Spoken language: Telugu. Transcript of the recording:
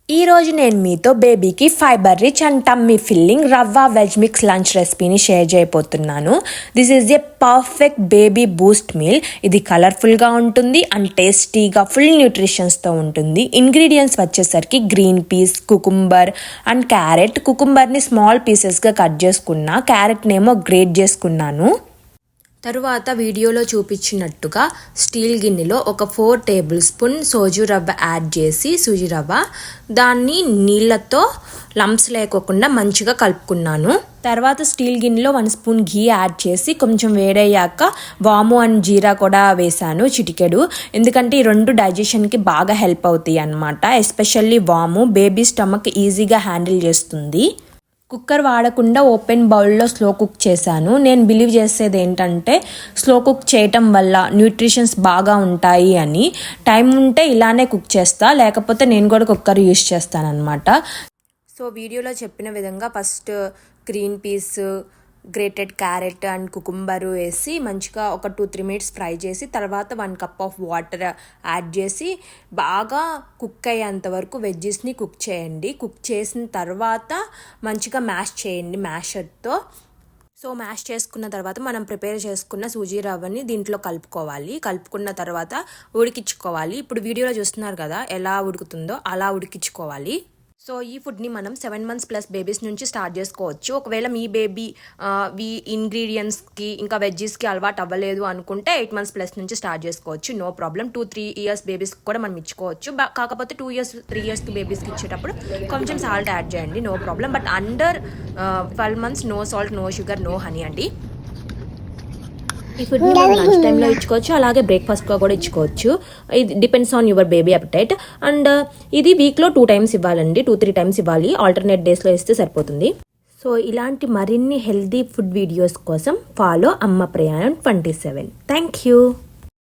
ఈ రోజు నేను మీతో బేబీకి fibre rich and tummy filling రవ్వ వెజ్ మిక్స్ లంచ్ రెసిపీని షేర్ చేయబోతున్నాను. This is a perfect baby Boost meal. ఇది కలర్ఫుల్గా ఉంటుంది అండ్ టేస్టీగా ఫుల్ న్యూట్రిషన్స్తో ఉంటుంది. ఇంగ్రీడియంట్స్ వచ్చేసరికి green peas, cucumber and carrot. కుకుంబర్ని స్మాల్ పీసెస్గా కట్ చేసుకున్నా, క్యారెట్నేమో గ్రేట్ చేసుకున్నాను. తరువాత వీడియోలో చూపించినట్టుగా స్టీల్ గిన్నెలో ఒక 4 టేబుల్ స్పూన్ సోజు రవ్వ యాడ్ చేసి సూజీ రవ్వ దాన్ని నీళ్ళతో లంప్స్ లేకోకుండా మంచిగా కలుపుకున్నాను. తర్వాత స్టీల్ గిన్నెలో 1 స్పూన్ ఘీ యాడ్ చేసి కొంచెం వేడయ్యాక వాము అండ్ జీరా కూడా వేసాను చిటికెడు. ఎందుకంటే ఈ 2 డైజెషన్కి బాగా హెల్ప్ అవుతాయి అన్నమాట. ఎస్పెషల్లీ వాము బేబీ స్టమక్ ఈజీగా హ్యాండిల్ చేస్తుంది. కుక్కర్ వాడకుండా ఓపెన్ బౌల్లో స్లో కుక్ చేశాను. నేను బిలీవ్ చేసేది ఏంటంటే స్లో కుక్ చేయటం వల్ల న్యూట్రిషన్స్ బాగా ఉంటాయి అని. టైం ఉంటే ఇలానే కుక్ చేస్తా, లేకపోతే నేను కూడా కుక్కర్ యూస్ చేస్తాను అనమాట. సో వీడియోలో చెప్పిన విధంగా first green peas, grated carrot and cucumber వేసి మంచిగా ఒక 2-3 మినిట్స్ ఫ్రై చేసి తర్వాత 1 కప్ ఆఫ్ వాటర్ యాడ్ చేసి బాగా కుక్ అయ్యేంత వరకు వెజ్జెస్ని కుక్ చేయండి. కుక్ చేసిన తర్వాత మంచిగా మ్యాష్ చేయండి మ్యాషర్తో. సో మ్యాష్ చేసుకున్న తర్వాత మనం ప్రిపేర్ చేసుకున్న సూజీ రవ్వని దీంట్లో కలుపుకున్న తర్వాత ఉడికించుకోవాలి. ఇప్పుడు వీడియోలో చూస్తున్నారు కదా ఎలా ఉడుకుతుందో అలా ఉడికించుకోవాలి. సో ఈ ఫుడ్ని మనం 7 months ప్లస్ బేబీస్ నుంచి స్టార్ట్ చేసుకోవచ్చు. ఒకవేళ మీ బేబీ ఈ ఇంగ్రీడియంట్స్కి ఇంకా వెజ్జెస్కి అలవాటు అవ్వలేదు అనుకుంటే 8 months ప్లస్ నుంచి స్టార్ట్ చేసుకోవచ్చు, నో ప్రాబ్లం. 2-3 years బేబీస్కి కూడా మనం ఇచ్చుకోవచ్చు. కాకపోతే 2 years 3 years బేబీస్కి ఇచ్చేటప్పుడు కొంచెం సాల్ట్ యాడ్ చేయండి, no problem. But under 12 months no salt, no sugar, no honey అండి. ఈ ఫుడ్ని మనం లంచ్ టైంలో ఇచ్చుకోవచ్చు, అలాగే బ్రేక్ఫాస్ట్గా కూడా ఇచ్చుకోవచ్చు. ఇది depends on your baby appetite. And ఇది వీక్లో 2 times ఇవ్వాలండి, 2-3 times ఇవ్వాలి. ఆల్టర్నేట్ డేస్లో ఇస్తే సరిపోతుంది. సో ఇలాంటి మరిన్ని హెల్దీ ఫుడ్ వీడియోస్ కోసం ఫాలో అమ్మ ప్రయాణం 27. Thank you.